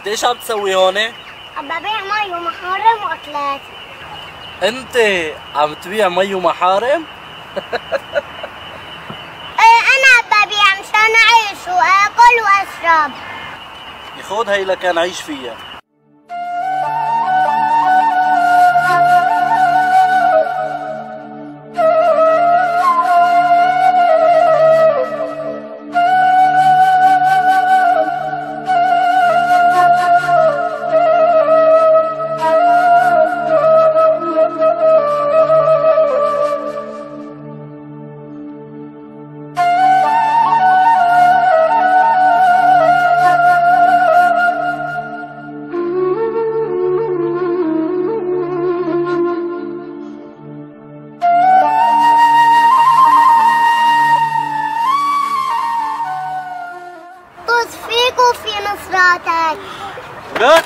انت ايش عم تسوي هون؟ عم ببيع مي ومحارم واكلات. انت عم تبيع مي ومحارم؟ ايه انا عم ببيع مشان اعيش واكل واشرب. يخود هي لكان عيش فيها. طز فيك وفي نصراتك. لا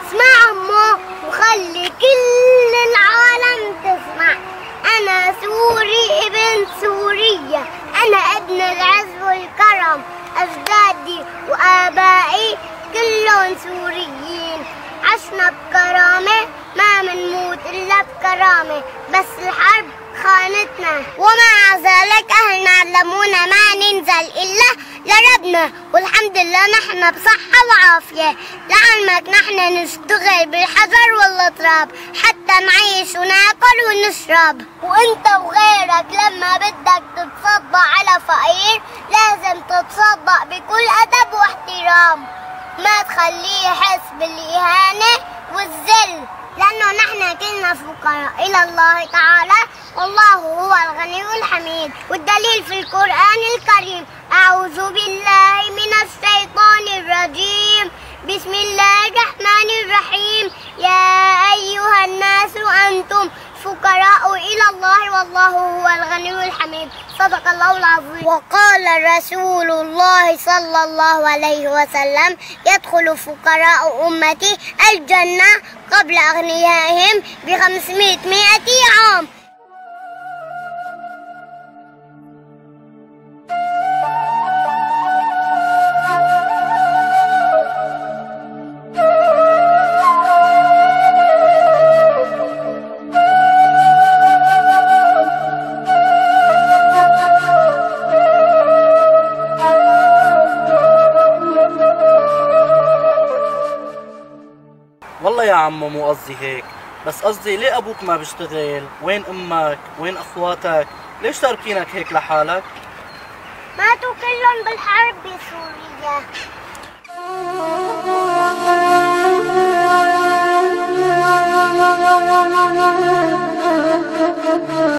اسمع عمو وخلي كل العالم تسمع. انا سوري ابن سوريا، انا ابن العز والكرم، اجدادي وابائي كلهم سوريين. عشنا بكرامة ما منموت إلا بكرامة، بس الحرب خانتنا ومع ذلك أهلنا علمونا ما ننزل إلا لربنا، والحمد لله نحن بصحة وعافية. لعلمك نحن نشتغل بالحجر والتراب حتى نعيش وناكل ونشرب. وانت وغيرك لما بدك تتصدق على فقير لازم تتصدق بكل أدب واحترام، ما تخليه يحس بالإهانة والذل، لأنه نحن كلنا فقراء إلى الله تعالى، والله هو الغني الحميد. والدليل في القرآن الكريم: أعوذ بالله من الشيطان الرجيم، بسم الله الرحمن الرحيم، يا أيها الناس أنتم فقراء إلى الله والله هو الغني الحميد. صدق الله العظيم. وقال رسول الله صلى الله عليه وسلم: يدخل فقراء أمتي الجنة قبل أغنيائهم ب500 عام. والله يا عمو مو قصدي هيك، بس قصدي ليه ابوك ما بيشتغل؟ وين امك؟ وين اخواتك؟ ليش تاركينك هيك لحالك؟ ماتوا كلهم بالحرب بسوريا.